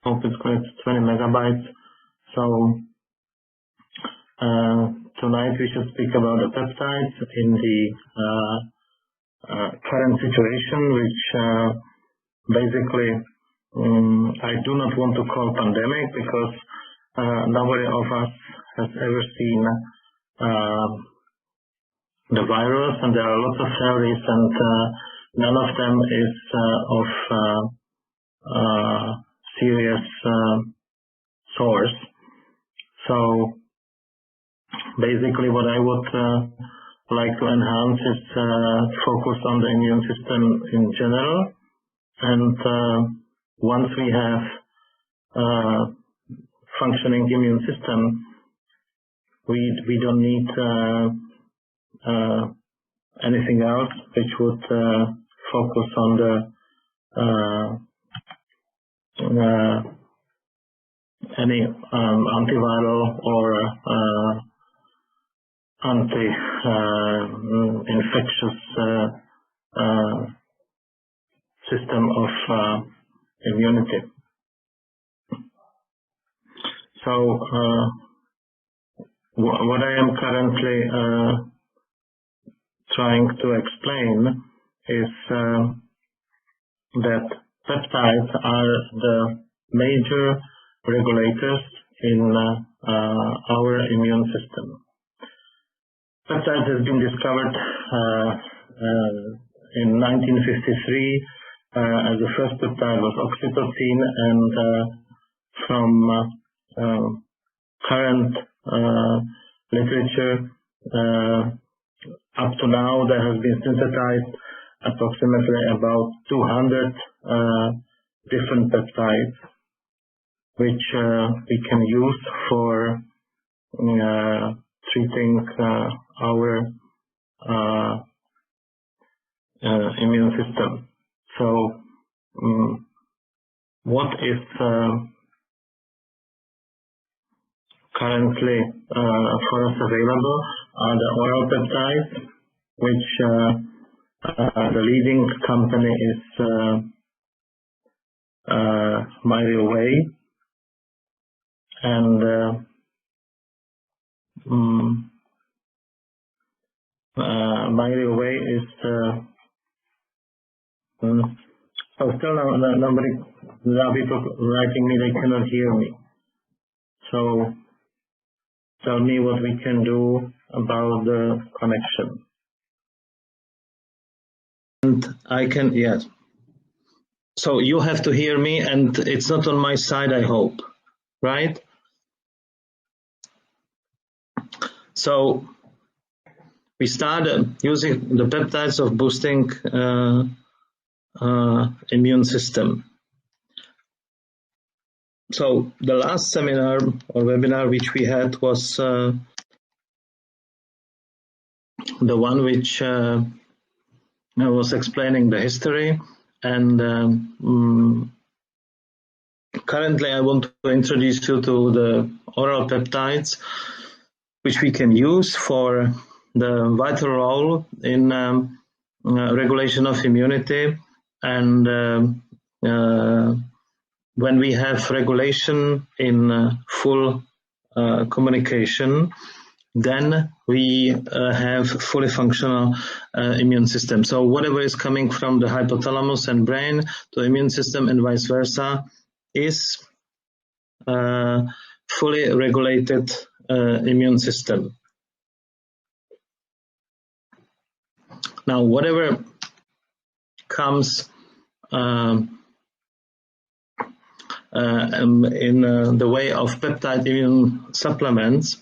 hope it's correct, 20 megabytes. So tonight we should speak about the peptides in the current situation, which basically I do not want to call pandemic, because nobody of us has ever seen the virus, and there are lots of theories, and none of them is of serious source. So basically what I would like to enhance is focus on the immune system in general, and once we have functioning immune system, we don't need anything else which would focus on the any antiviral or anti-infectious system of immunity. So what I am currently trying to explain is that peptides are the major regulators in our immune system. Peptide has been discovered in 1953 as the first peptide was oxytocin, and from current literature up to now there has been synthesized approximately about 200 different peptides which we can use for treating our immune system. So what is currently for us available are the oral peptides, which the leading company is BioRegulatoors, and BioRegulatoors is so still nobody, there are people writing me they cannot hear me. So tell me what we can do about the connection. And I can, yes. So you have to hear me, and it's not on my side, I hope, right? So we started using the peptides of boosting immune system. So the last seminar or webinar which we had was the one which was explaining the history, and currently I want to introduce you to the oral peptides which we can use for the vital role in regulation of immunity, and when we have regulation in full communication, then we have fully functional immune system. So whatever is coming from the hypothalamus and brain to immune system and vice versa is fully regulated immune system. Now whatever comes in the way of peptide immune supplements,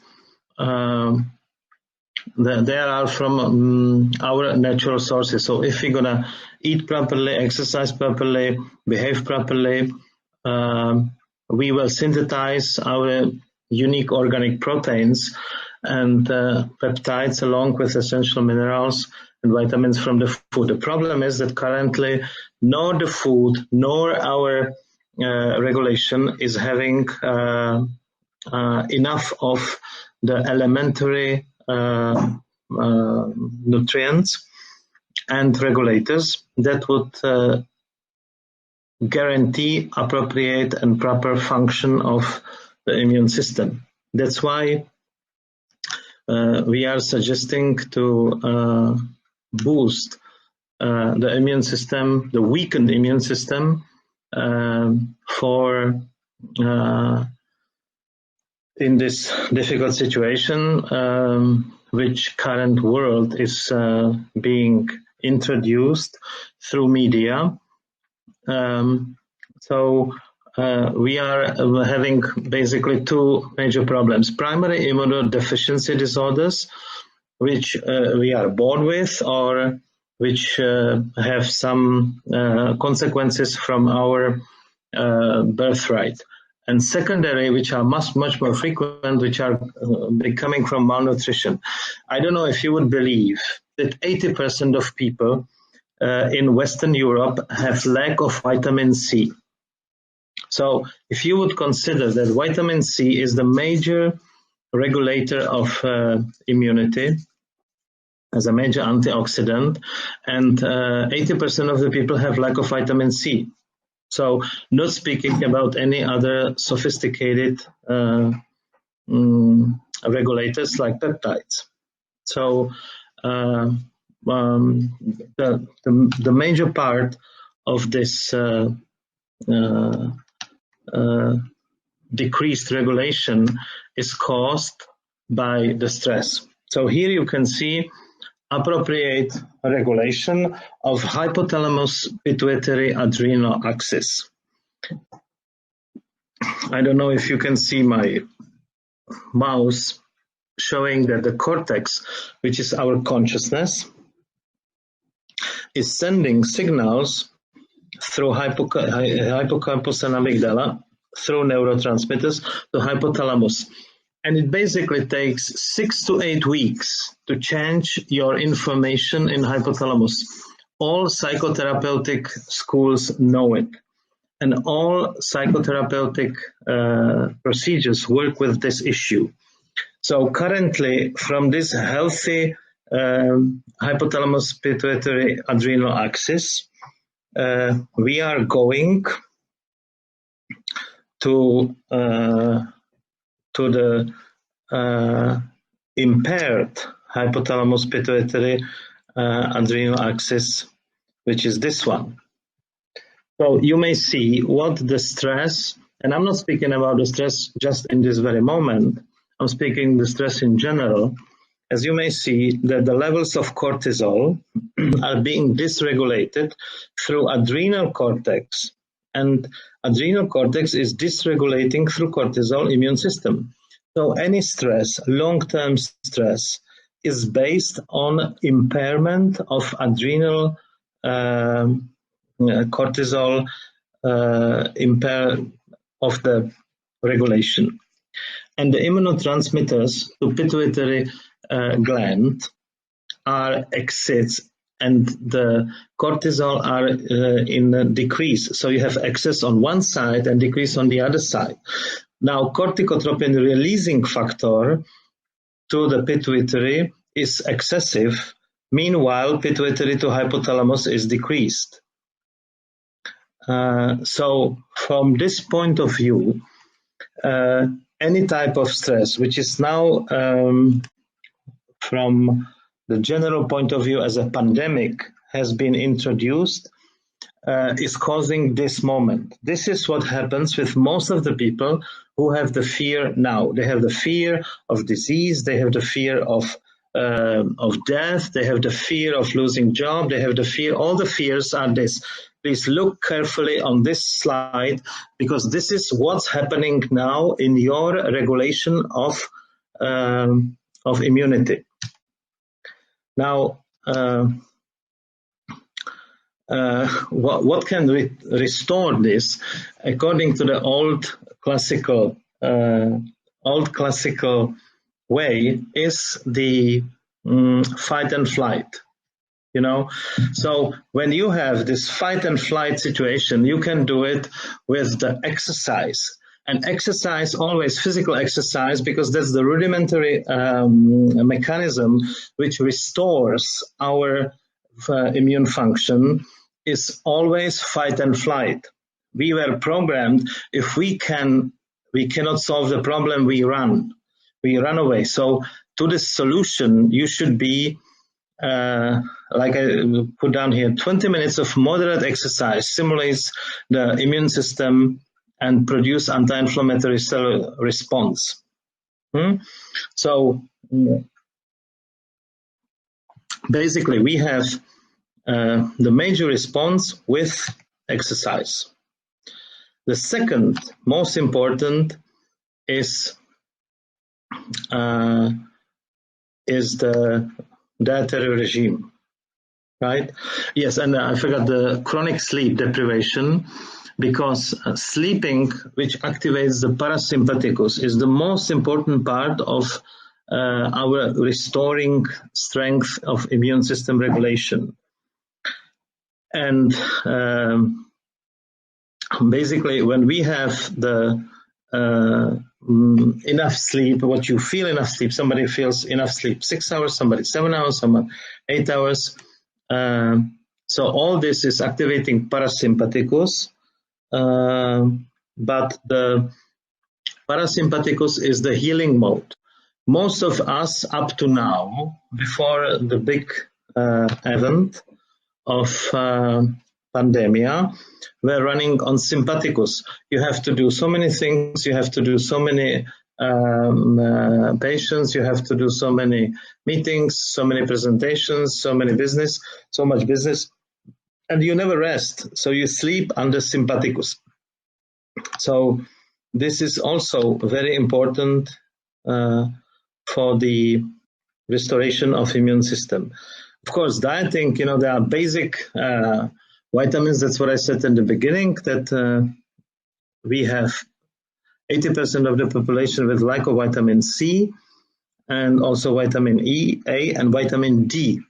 they are from our natural sources. So if we're gonna eat properly, exercise properly, behave properly, we will synthesize our unique organic proteins and peptides along with essential minerals and vitamins from the food. The problem is that currently nor the food nor our regulation is having enough of the elementary nutrients and regulators that would guarantee appropriate and proper function of the immune system. That's why we are suggesting to boost the immune system, the weakened immune system, for in this difficult situation which current world is being introduced through media. So we are having basically two major problems: primary immunodeficiency disorders, which we are born with, or which have some consequences from our birthright, and secondary, which are much more frequent, which are coming from malnutrition. I don't know if you would believe that 80% of people in Western Europe have lack of vitamin C. So if you would consider that vitamin C is the major regulator of immunity, as a major antioxidant, and 80% of the people have lack of vitamin C. So not speaking about any other sophisticated regulators like peptides. So the major part of this decreased regulation is caused by the stress. So here you can see appropriate regulation of hypothalamus pituitary adrenal axis. I don't know if you can see my mouse showing that the cortex, which is our consciousness, is sending signals through hippocampus and amygdala, through neurotransmitters to hypothalamus. And it basically takes 6 to 8 weeks to change your information in hypothalamus. All psychotherapeutic schools know it. And all psychotherapeutic procedures work with this issue. So currently, from this healthy hypothalamus pituitary adrenal axis, we are going to the impaired hypothalamus pituitary adrenal axis, which is this one. So you may see what the stress, and I'm not speaking about the stress just in this very moment, I'm speaking the stress in general. As you may see that the levels of cortisol are being dysregulated through adrenal cortex, and adrenal cortex is dysregulating through cortisol immune system. So any stress, long-term stress, is based on impairment of adrenal cortisol impair of the regulation. And the immunotransmitters to pituitary gland are exits, and the cortisol are in decrease. So you have excess on one side and decrease on the other side. Now, corticotropin releasing factor to the pituitary is excessive. Meanwhile, pituitary to hypothalamus is decreased. So from this point of view, any type of stress, which is now from the general point of view as a pandemic has been introduced, is causing this moment. This is what happens with most of the people who have the fear now. They have the fear of disease, they have the fear of death, they have the fear of losing job, they have the fear, all the fears are this. Please look carefully on this slide, because this is what's happening now in your regulation of immunity. Now, what can restore this? According to the old classical way, is the fight and flight. You know, so when you have this fight and flight situation, you can do it with the exercise. And exercise, always physical exercise, because that's the rudimentary mechanism which restores our immune function, is always fight and flight. we were programmed, if we cannot solve the problem, we run away. So to this solution, you should be, like I put down here, 20 minutes of moderate exercise stimulates the immune system and produce anti-inflammatory cell response. So basically, we have the major response with exercise. The second most important is the dietary regime, right? Yes, and I forgot the chronic sleep deprivation, because sleeping, which activates the parasympathicus, is the most important part of our restoring strength of immune system regulation. And basically, when we have the enough sleep, what you feel enough sleep, somebody feels enough sleep 6 hours, somebody 7 hours, someone 8 hours. So all this is activating parasympathicus, but the parasympathicus is the healing mode. Most of us up to now, before the big event of pandemia, we're running on sympathicus. You have to do so many things, you have to do so many patients, you have to do so many meetings, so many presentations, so much business, and you never rest. So you sleep under sympathicus. So this is also very important for the restoration of immune system. Of course, dieting, there are basic vitamins. That's what I said in the beginning, that we have 80% of the population with vitamin C, and also vitamin E, A, and vitamin D,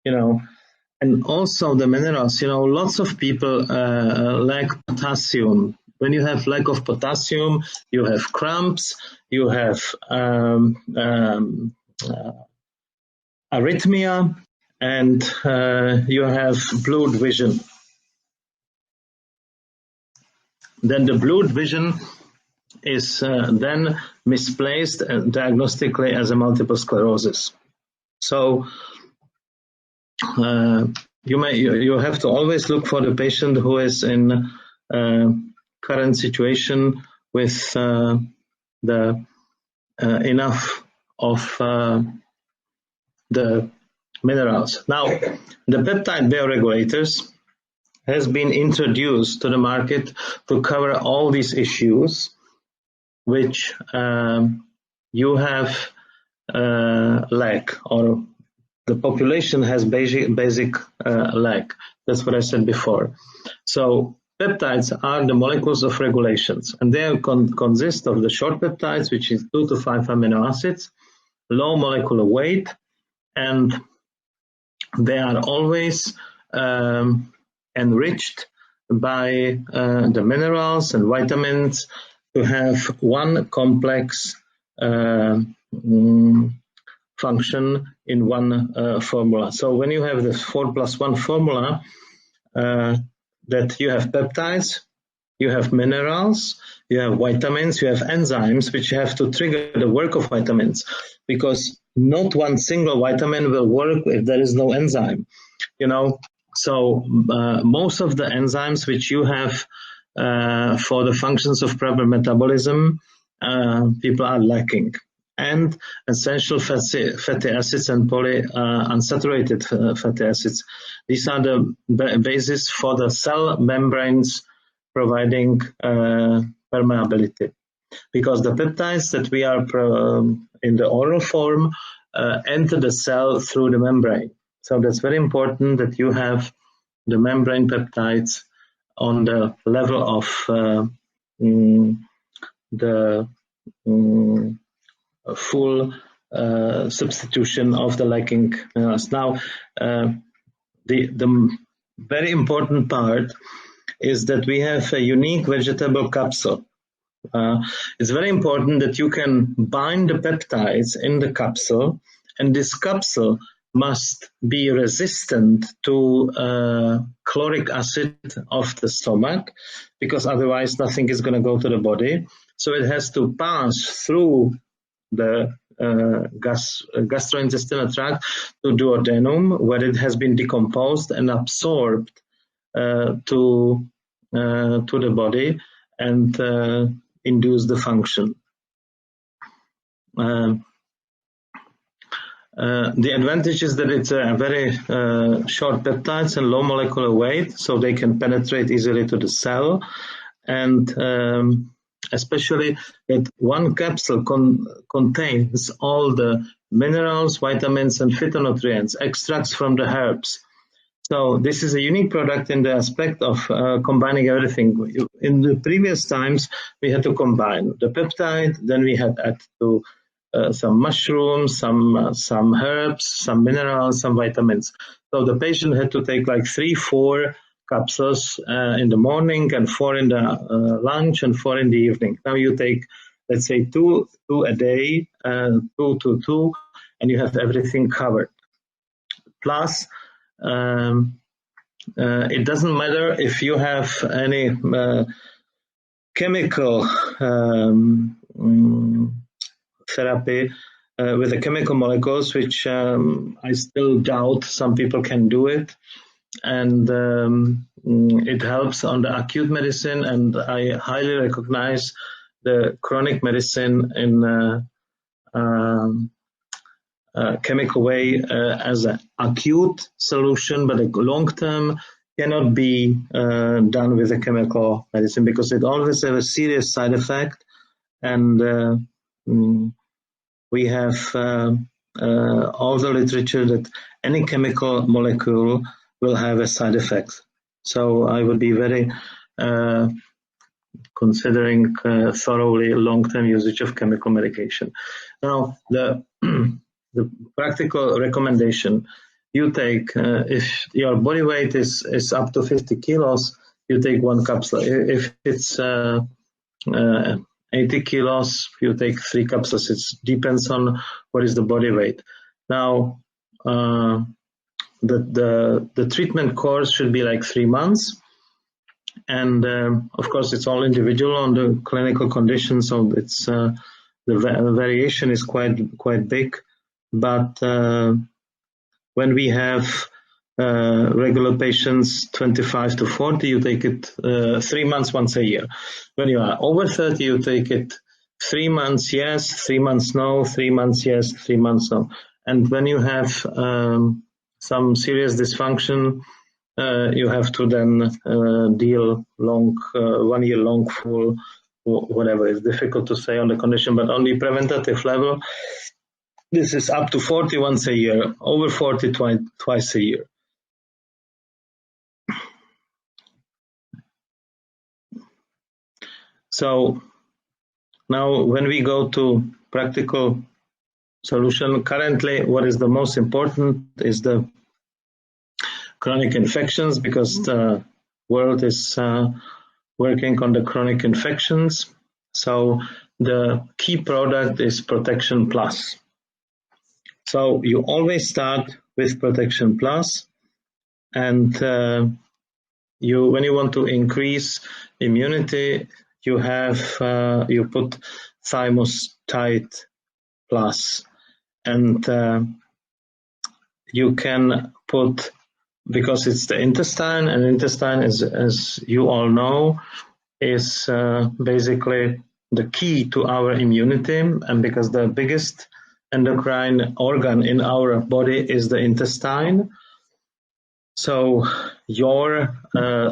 and also the minerals. Lots of people lack potassium. When you have lack of potassium, you have cramps, you have arrhythmia, and you have blurred vision. Then the blurred vision is then misplaced diagnostically as a multiple sclerosis. So you have to always look for the patient who is in current situation with the enough of the minerals. Now, the peptide bioregulators has been introduced to the market to cover all these issues which you have lack, or the population has basic lack. That's what I said before. So peptides are the molecules of regulations, and they consist of the short peptides, which is 2 to 5 amino acids, low molecular weight, and they are always enriched by the minerals and vitamins to have one complex function in one formula. So when you have this 4+1 formula, that you have peptides, you have minerals, you have vitamins, you have enzymes, which have to trigger the work of vitamins, because not one single vitamin will work if there is no enzyme. So most of the enzymes which you have for the functions of proper metabolism, people are lacking. And essential fatty acids and polyunsaturated fatty acids. These are the basis for the cell membranes providing permeability. Because the peptides that we are in the oral form enter the cell through the membrane. So that's very important that you have the membrane peptides on the level of the full substitution of the lacking minerals. Now, the very important part is that we have a unique vegetable capsule. It's very important that you can bind the peptides in the capsule, and this capsule must be resistant to chloric acid of the stomach, because otherwise nothing is going to go to the body. So it has to pass through the gastrointestinal tract to duodenum, where it has been decomposed and absorbed to the body and induce the function. The advantage is that it's a very short peptides and low molecular weight, so they can penetrate easily to the cell, and especially that one capsule contains all the minerals, vitamins, and phytonutrients, extracts from the herbs. So this is a unique product in the aspect of combining everything. In the previous times, we had to combine the peptide, then we had to some mushrooms, some herbs, some minerals, some vitamins. So the patient had to take like 3-4 capsules in the morning, and 4 in the lunch, and 4 in the evening. Now you take, let's say, 2 a day, 2 to 2, and you have everything covered. Plus, it doesn't matter if you have any chemical therapy with the chemical molecules, which I still doubt some people can do it. And it helps on the acute medicine, and I highly recognize the chronic medicine in chemical way as an acute solution, but a long term cannot be done with a chemical medicine, because it always has a serious side effect, and we have all the literature that any chemical molecule will have a side effect. So I would be very considering thoroughly long-term usage of chemical medication. Now, the practical recommendation: you take, if your body weight is up to 50 kilos, you take 1 capsule. If it's 80 kilos, you take 3 capsules. It depends on what is the body weight. Now, the treatment course should be like 3 months, and of course it's all individual on the clinical condition, so it's the variation is quite big. But when we have regular patients 25 to 40, you take it 3 months once a year. When you are over 30, you take it 3 months yes, 3 months no, 3 months yes, 3 months no. And when you have some serious dysfunction, you have to then deal long, 1 year long, full, whatever. It's difficult to say on the condition, but on the preventative level, this is up to 40 once a year, over 40 twice a year. So now when we go to practical solution, currently what is the most important is the chronic infections, because the world is working on the chronic infections. So the key product is Protection Plus. So you always start with Protection Plus, and when you want to increase immunity, you have you put Thymocyte Plus, and you can put, because it's the intestine, and intestine is, as you all know, is basically the key to our immunity, and because the biggest endocrine organ in our body is the intestine. So your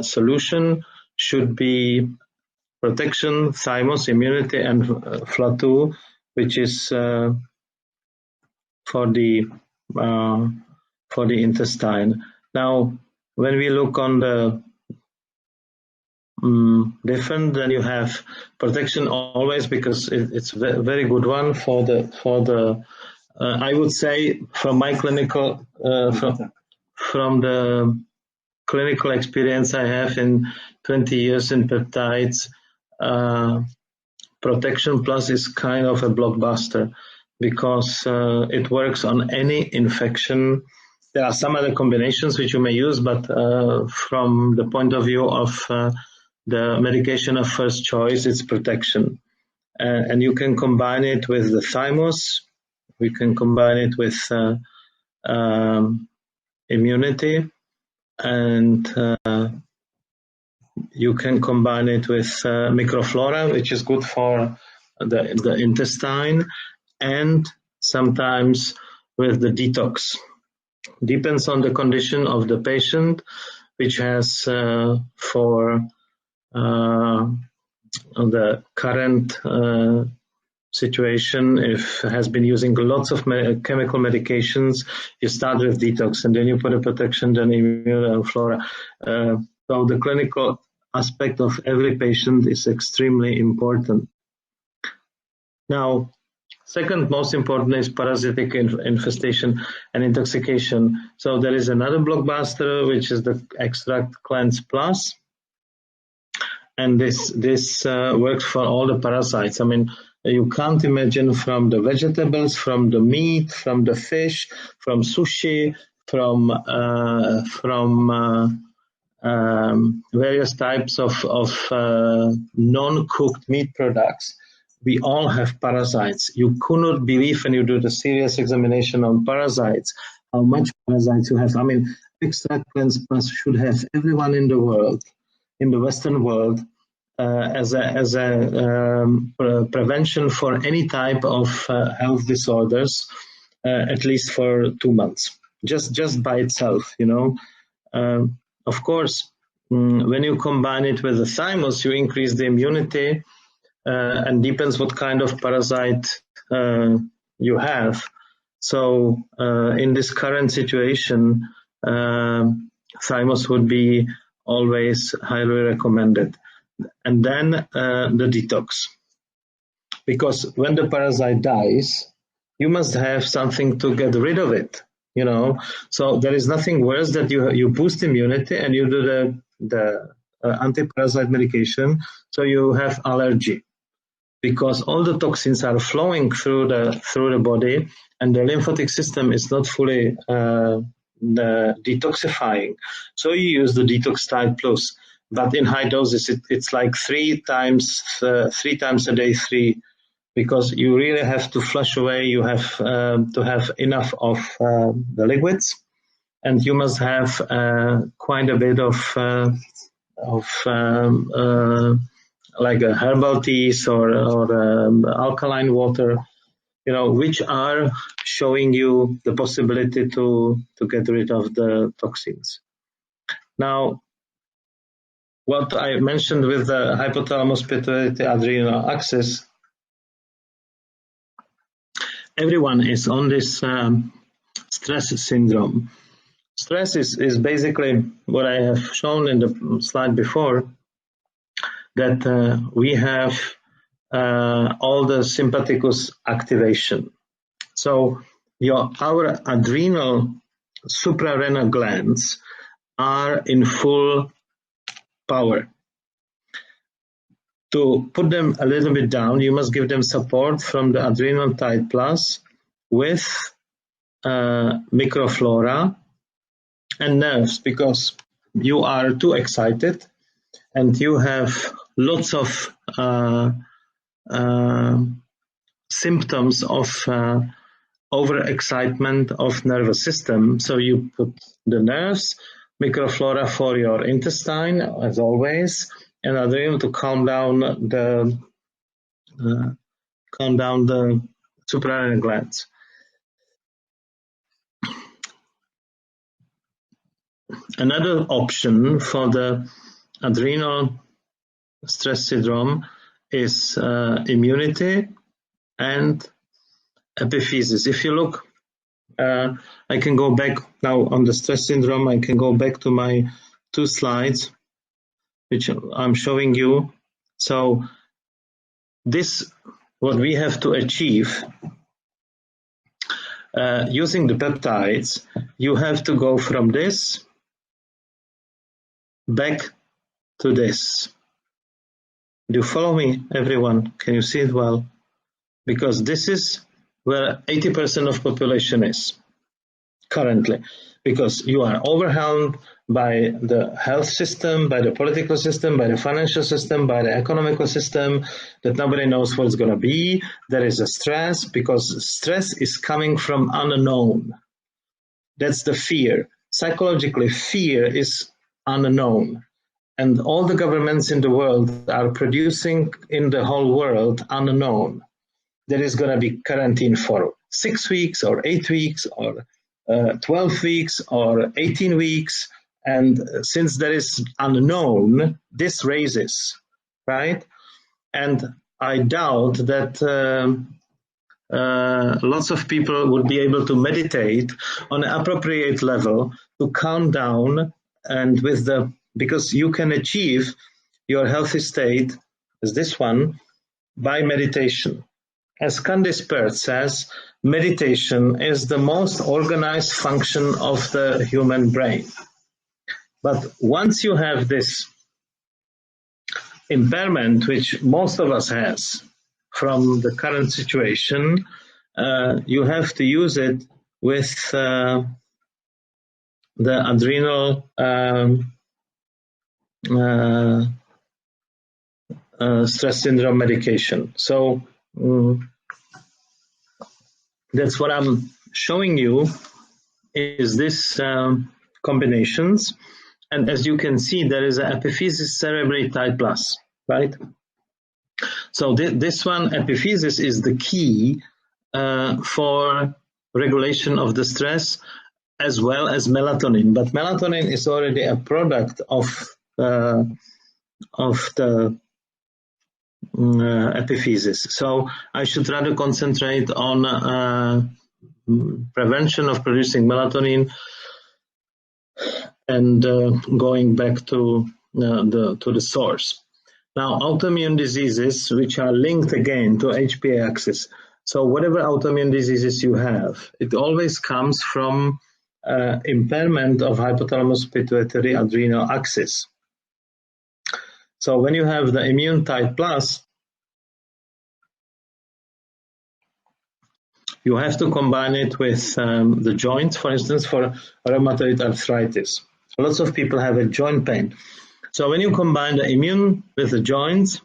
solution should be Protection, Thymos, Immunity, and Fla2, which is for the intestine. Now, when we look on the different, then you have Protection always, because it's a very good one for the I would say from my clinical from the clinical experience I have in 20 years in peptides, Protection Plus is kind of a blockbuster. because it works on any infection. There are some other combinations which you may use, but from the point of view of the medication of first choice, it's protection. And you can combine it with the thymus. We can combine it with immunity, and you can combine it with microflora, which is good for the intestine, and sometimes with the detox. Depends on the condition of the patient, which has for the current situation, if has been using lots of chemical medications, you start with detox and then you put a protection, then immunoflora. So the clinical aspect of every patient is extremely important. Now, second most important is parasitic infestation and intoxication. So there is another blockbuster, which is the Extract Cleanse Plus. And this works for all the parasites. I mean, you can't imagine from the vegetables, from the meat, from the fish, from sushi, from various types of non-cooked meat products. We all have parasites. You could not believe when you do the serious examination on parasites, how much parasites you have. I mean, Extract Cleanse Plus should have everyone in the world, in the Western world, as a prevention for any type of health disorders, at least for 2 months, just by itself, you know. Of course, when you combine it with the thymus, you increase the immunity, and depends what kind of parasite you have. So in this current situation, thymus would be always highly recommended. And then the detox. Because when the parasite dies, you must have something to get rid of it, you know. So there is nothing worse that you boost immunity and you do the anti-parasite medication, so you have allergy. Because all the toxins are flowing through the body, and the lymphatic system is not fully detoxifying. So you use the Detoxtide Plus, but in high doses, it's like 3 times a day, 3, because you really have to flush away. You have to have enough of the liquids, and you must have quite a bit of like a herbal teas or alkaline water, you know, which are showing you the possibility to get rid of the toxins. Now, what I mentioned with the hypothalamus pituitary adrenal axis, everyone is on this stress syndrome. Stress is basically what I have shown in the slide before, that we have all the sympathicus activation. So our adrenal suprarenal glands are in full power. To put them a little bit down, you must give them support from the Adrenal Tide Plus with microflora and nerves, because you are too excited and you have lots of symptoms of overexcitement of nervous system. So you put the nerves, microflora for your intestine, as always, and adrenal to calm down the suprarenal glands. Another option for the adrenal stress syndrome is immunity and epiphysis. If you look, I can go back now on the stress syndrome. I can go back to my 2 slides, which I'm showing you. So this, what we have to achieve using the peptides, you have to go from this back to this. Do you follow me, everyone? Can you see it well? Because this is where 80% of population is currently, because you are overwhelmed by the health system, by the political system, by the financial system, by the economical system, that nobody knows what it's going to be. There is a stress, because stress is coming from unknown. That's the fear. Psychologically, fear is unknown. And all the governments in the world are producing in the whole world unknown. There is going to be quarantine for 6 weeks or 8 weeks or 12 weeks or 18 weeks. And since there is unknown, this raises, right? And I doubt that lots of people would be able to meditate on an appropriate level to calm down, and because you can achieve your healthy state as this one by meditation. As Candice Pert says, meditation is the most organized function of the human brain. But once you have this impairment, which most of us has from the current situation, you have to use it with the adrenal stress syndrome medication. So that's what I'm showing you, is this combinations. And as you can see, there is an epiphysis cerebrate type plus, right? So this one, epiphysis, is the key for regulation of the stress, as well as melatonin. But melatonin is already a product of the epiphysis. So I should rather concentrate on prevention of producing melatonin and going back to the source. Now, autoimmune diseases, which are linked again to HPA axis. So whatever autoimmune diseases you have, it always comes from impairment of hypothalamus pituitary adrenal axis. So when you have the immune type plus, you have to combine it with the joints, for instance, for rheumatoid arthritis. Lots of people have a joint pain. So when you combine the immune with the joints,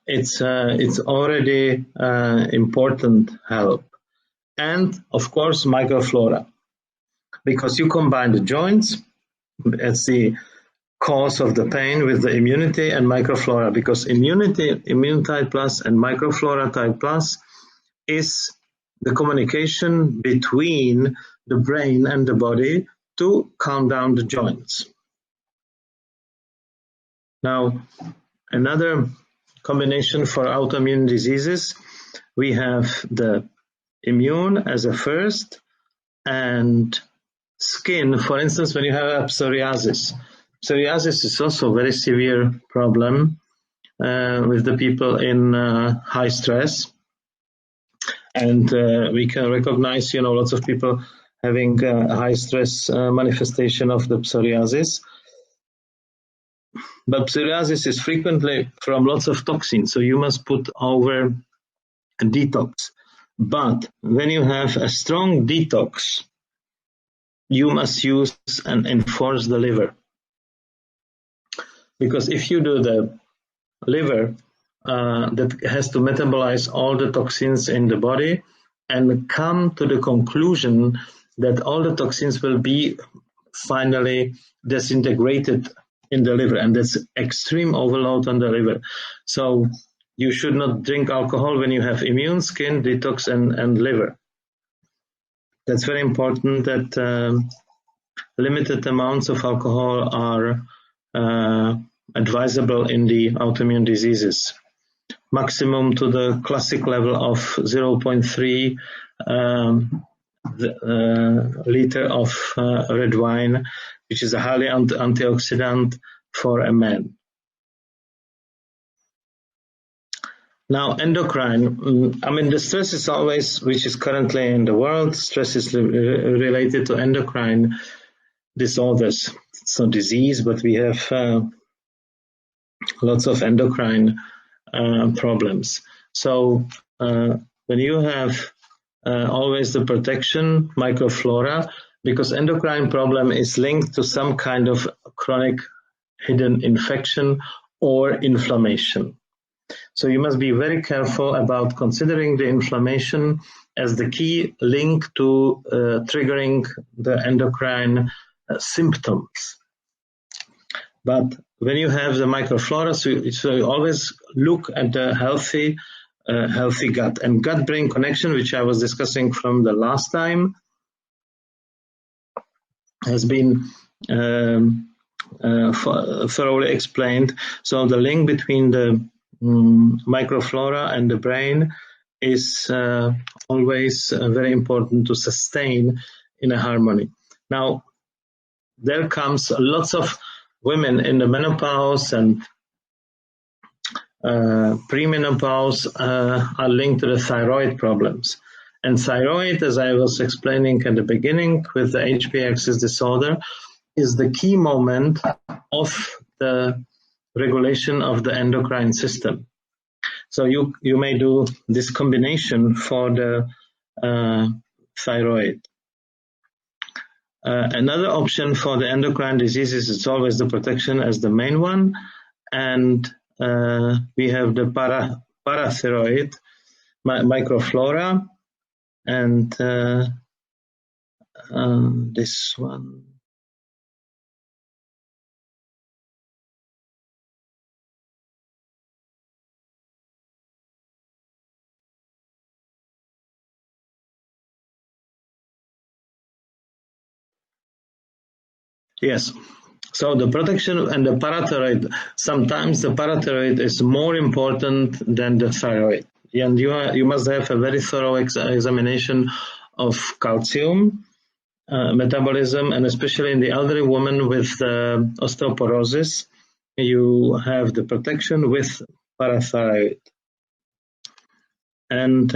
it's already important help. And of course, microflora, because you combine the joints as the cause of the pain with the immunity and microflora, because immunity, immune type plus, and microflora type plus is the communication between the brain and the body to calm down the joints. Now, another combination for autoimmune diseases, we have the immune as a first, and skin. For instance, when you have psoriasis. Psoriasis is also a very severe problem with the people in high stress. And we can recognize, lots of people having a high stress manifestation of the psoriasis. But psoriasis is frequently from lots of toxins, so you must put over a detox. But when you have a strong detox, you must use and enforce the liver. Because if you do the liver, that has to metabolize all the toxins in the body and come to the conclusion that all the toxins will be finally disintegrated in the liver, and that's extreme overload on the liver. So you should not drink alcohol when you have immune, skin, detox, and liver. That's very important, that limited amounts of alcohol are advisable in the autoimmune diseases. Maximum to the classic level of 0.3 liter of red wine, which is a highly antioxidant for a man. Now, endocrine, the stress is always, which is currently in the world, stress is related to endocrine disorders. It's not disease, but we have lots of endocrine problems. So when you have always the protection microflora, because endocrine problem is linked to some kind of chronic hidden infection or inflammation. So you must be very careful about considering the inflammation as the key link to triggering the endocrine symptoms. But when you have the microflora, so you always look at the healthy gut. And gut-brain connection, which I was discussing from the last time, has been thoroughly explained. So the link between the microflora and the brain is always very important to sustain in a harmony. Now, there comes lots of women in the menopause and premenopause are linked to the thyroid problems. And thyroid, as I was explaining at the beginning with the HPA-axis disorder, is the key moment of the regulation of the endocrine system. So you may do this combination for the thyroid. Another option for the endocrine diseases is always the protection as the main one, and we have the parathyroid microflora, and this one. Yes. So the protection and the parathyroid, sometimes the parathyroid is more important than the thyroid. And you must have a very thorough examination of calcium metabolism, and especially in the elderly woman with osteoporosis, you have the protection with parathyroid. And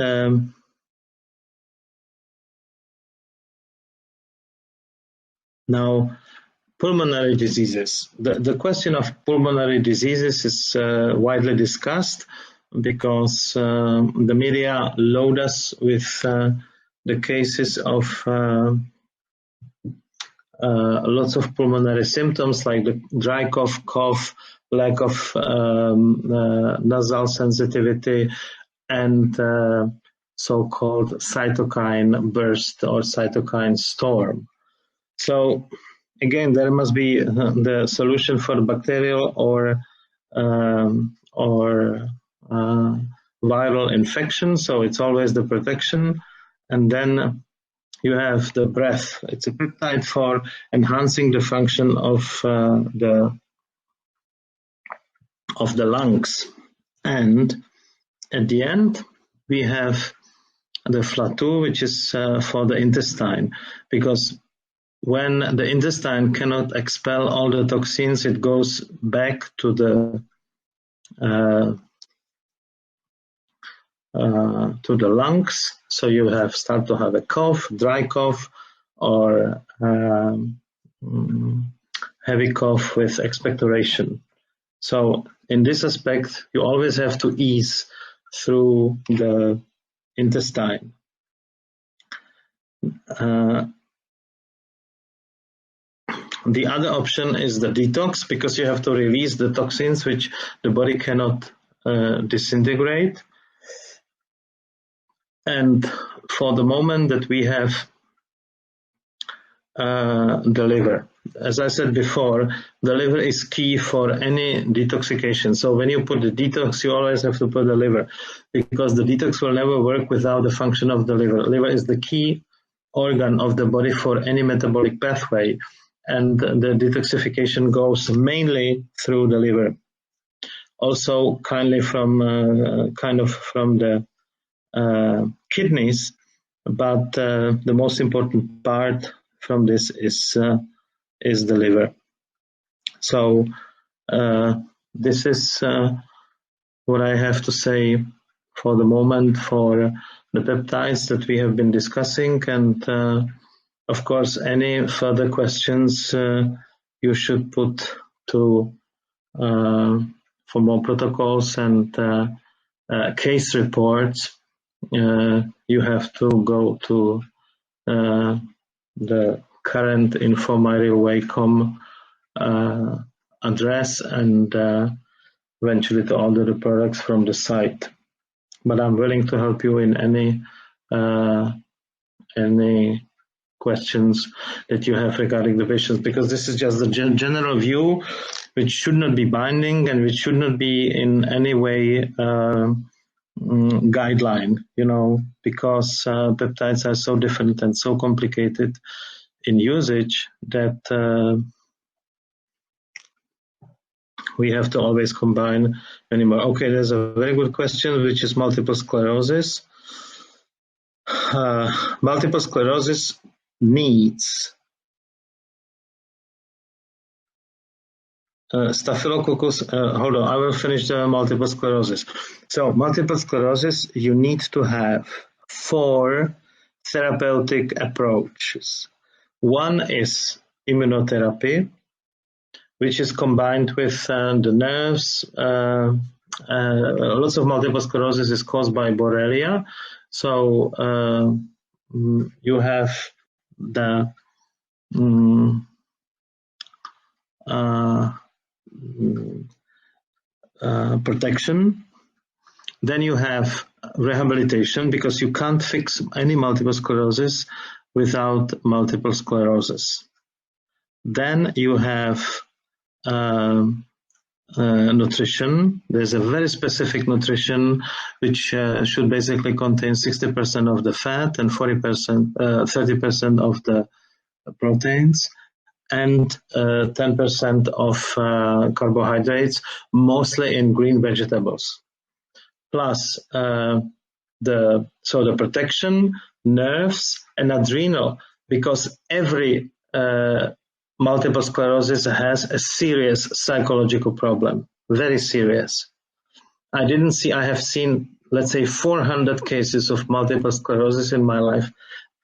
now, pulmonary diseases. The question of pulmonary diseases is widely discussed because the media load us with the cases of lots of pulmonary symptoms like the dry cough, lack of nasal sensitivity, and so-called cytokine burst or cytokine storm. So again, there must be the solution for the bacterial or viral infection. So it's always the protection, and then you have the breath. It's a peptide for enhancing the function of the lungs. And at the end, we have the FLA2, which is for the intestine, because when the intestine cannot expel all the toxins, it goes back to the lungs. So you start to have a cough, dry cough, or heavy cough with expectoration. So in this aspect, you always have to ease through the intestine. The other option is the detox, because you have to release the toxins which the body cannot disintegrate. And for the moment that we have the liver. As I said before, the liver is key for any detoxification. So when you put the detox, you always have to put the liver, because the detox will never work without the function of the liver. Liver is the key organ of the body for any metabolic pathway, and the detoxification goes mainly through the liver. Also, kind of from the kidneys, but the most important part from this is the liver. So this is what I have to say for the moment for the peptides that we have been discussing, and of course any further questions you should put to for more protocols and case reports. you have to go to the current info.myrealway.com address and eventually to order the products from the site. But I'm willing to help you in any questions that you have regarding the patients, because this is just the general view, which should not be binding and which should not be in any way guideline, because peptides are so different and so complicated in usage that we have to always combine anymore. Okay, there's a very good question, which is multiple sclerosis. Multiple sclerosis needs Staphylococcus, hold on, I will finish the multiple sclerosis. So multiple sclerosis, you need to have 4 therapeutic approaches. One is immunotherapy, which is combined with the nerves. Lots of multiple sclerosis is caused by Borrelia. So you have the protection. Then you have rehabilitation, because you can't fix any multiple sclerosis without multiple sclerosis. Then you have nutrition. There's a very specific nutrition which should basically contain 60% of the fat and 30% of the proteins, and 10% of carbohydrates, mostly in green vegetables. Plus the protection, nerves, and adrenal, because every multiple sclerosis has a serious psychological problem, very serious. I have seen, let's say, 400 cases of multiple sclerosis in my life.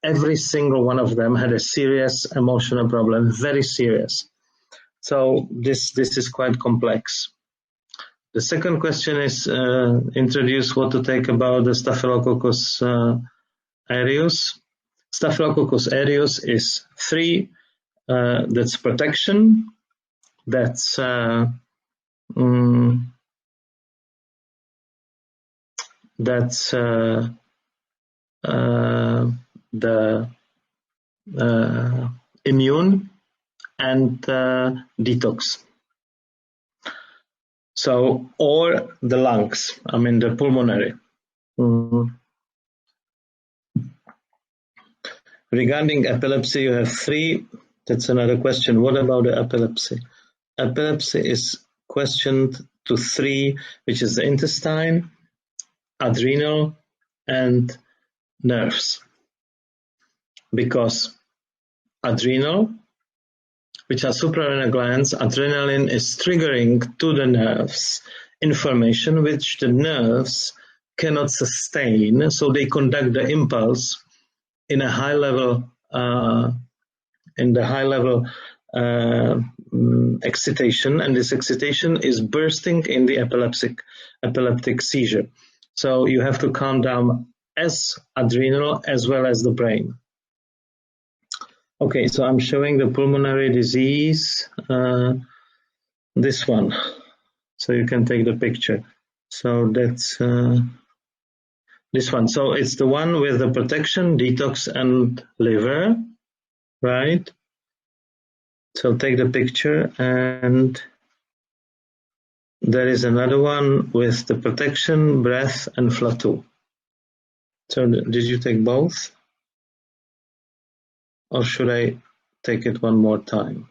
Every single one of them had a serious emotional problem, very serious. So this is quite complex. The second question is introduce what to take about the Staphylococcus aureus. Staphylococcus aureus is 3. That's protection. That's the immune and detox. So, or the lungs, the pulmonary. Regarding epilepsy, you have 3. That's another question. What about the epilepsy? Epilepsy is questioned to 3, which is the intestine, adrenal, and nerves. Because adrenal, which are suprarenal glands, adrenaline is triggering to the nerves information which the nerves cannot sustain, so they conduct the impulse in a high level, excitation, and this excitation is bursting in the epileptic seizure. So you have to calm down as adrenal as well as the brain. Okay, so I'm showing the pulmonary disease, this one, so you can take the picture. So that's this one. So it's the one with the protection, detox, and liver, right? So take the picture, and there is another one with the protection, breath, and FLA2. So did you take both? Or should I take it one more time?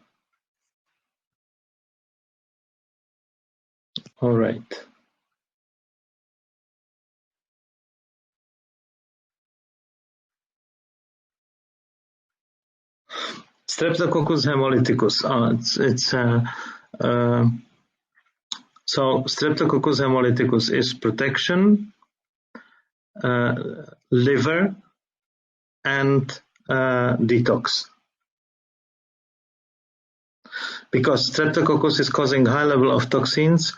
All right. Streptococcus hemolyticus. So Streptococcus hemolyticus is protection, liver, and detox. Because Streptococcus is causing high level of toxins,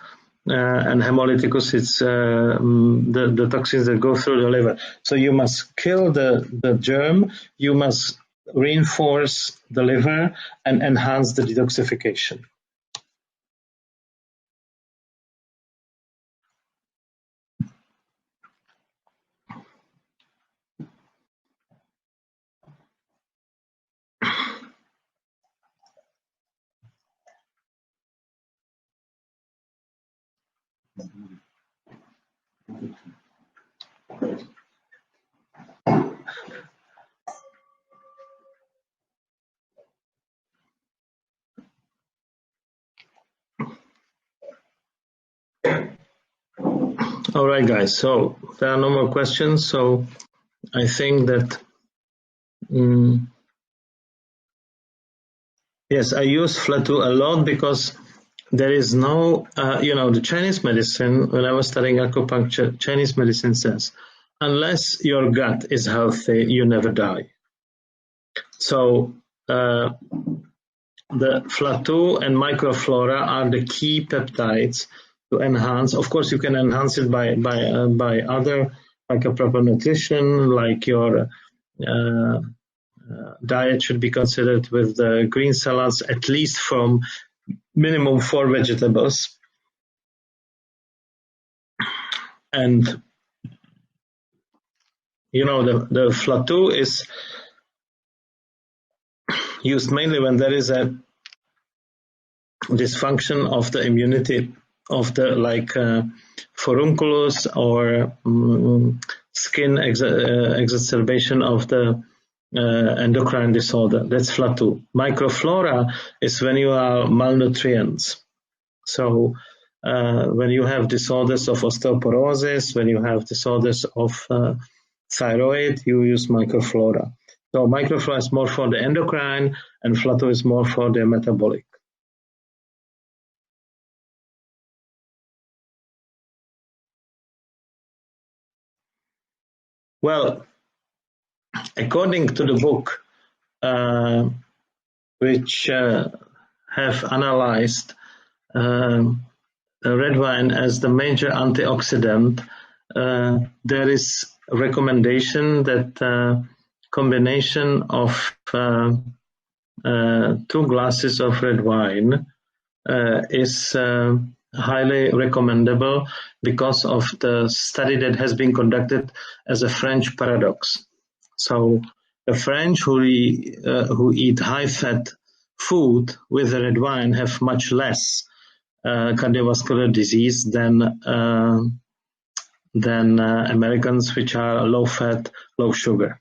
and hemolyticus, it's the toxins that go through the liver. So you must kill the germ, you must reinforce the liver and enhance the detoxification. All right, guys, so there are no more questions. So I think that, yes, I use Flatu a lot because there is no, the Chinese medicine, when I was studying acupuncture, Chinese medicine says, unless your gut is healthy, you never die. So the Flatu and microflora are the key peptides to enhance. Of course, you can enhance it by other, like a proper nutrition, like your diet should be considered with the green salads, at least from minimum 4 vegetables. And the Flatu is used mainly when there is a dysfunction of the immunity of the furunculus or skin exacerbation of the endocrine disorder. That's Flatu. Microflora is when you are malnutrients. So when you have disorders of osteoporosis, when you have disorders of thyroid, you use microflora. So microflora is more for the endocrine and Flatu is more for the metabolic. Well, according to the book, which have analyzed red wine as the major antioxidant, there is a recommendation that combination of 2 glasses of red wine is highly recommendable because of the study that has been conducted as a French paradox. So the French who eat high-fat food with red wine have much less cardiovascular disease than Americans, which are low-fat, low-sugar.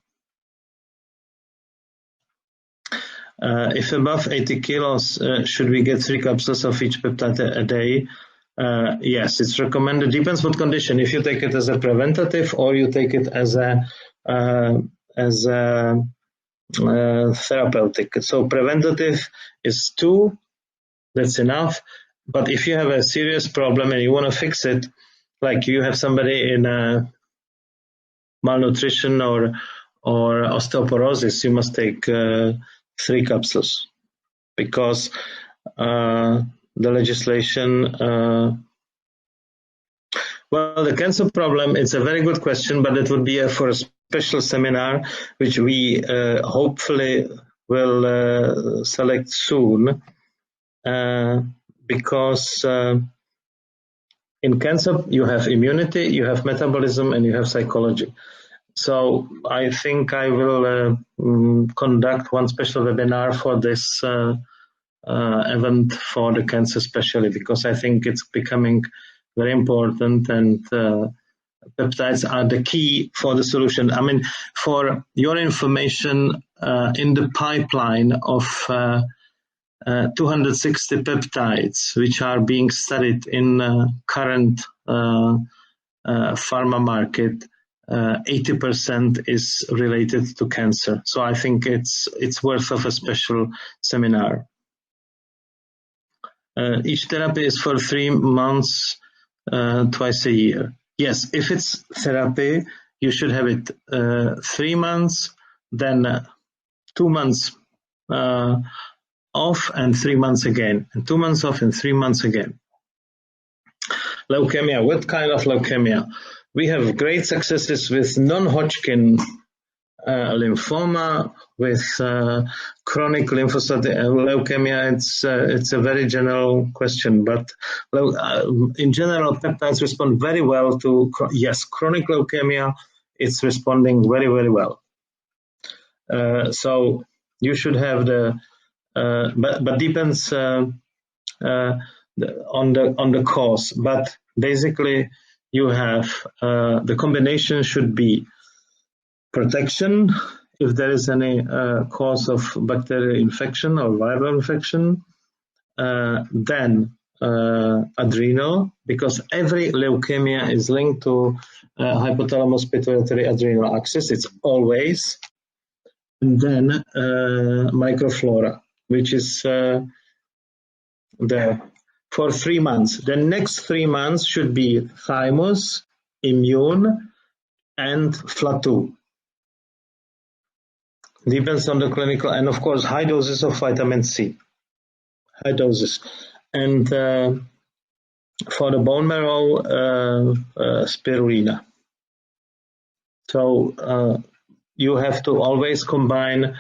If above 80 kilos, should we get 3 capsules of each peptide a day? Yes, it's recommended. Depends what condition. If you take it as a preventative or you take it as a therapeutic. So preventative is 2, that's enough. But if you have a serious problem and you want to fix it, like you have somebody in malnutrition or osteoporosis, you must take 3 capsules because the legislation. Well, the cancer problem, it's a very good question, but it would be for a special seminar, which we hopefully will select soon, because in cancer you have immunity, you have metabolism, and you have psychology. So I think I will conduct one special webinar for this event for the cancer especially, because I think it's becoming very important, and peptides are the key for the solution. I mean, for your information, in the pipeline of 260 peptides which are being studied in current pharma market, 80% is related to cancer. So I think it's worth of a special seminar. Each therapy is for 3 months, twice a year. Yes, if it's therapy, you should have it 3 months, then 2 months off and 3 months again, and 2 months off and 3 months again. leukemia. What kind of leukemia? We have great successes with non-Hodgkin lymphoma, with chronic lymphocytic leukemia. It's a very general question, but in general, peptides respond very well to chronic leukemia. It's responding very, very well. So you should have the, but depends on the cause. But basically, you have the combination should be protection if there is any cause of bacterial infection or viral infection, then adrenal, because every leukemia is linked to hypothalamus pituitary adrenal axis. It's always. And then microflora, which is for 3 months. The next 3 months should be thymus, immune, and FLA2. Depends on the clinical, and of course, high doses of vitamin C. High doses. And for the bone marrow, spirulina. So you have to always combine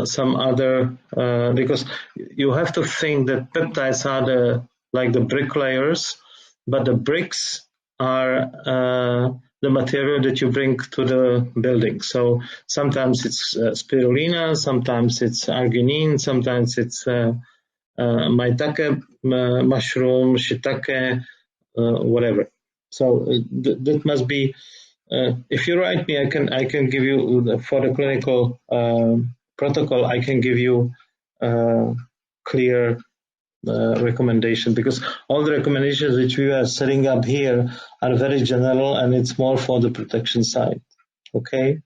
some other, because you have to think that peptides are like the bricklayers, but the bricks are the material that you bring to the building. So sometimes it's spirulina, sometimes it's arginine, sometimes it's maitake mushroom, shiitake, whatever. So that must be. If you write me, I can give you for the clinical protocol. I can give you clear recommendation, because all the recommendations which we are setting up here are very general, and it's more for the protection side. Okay.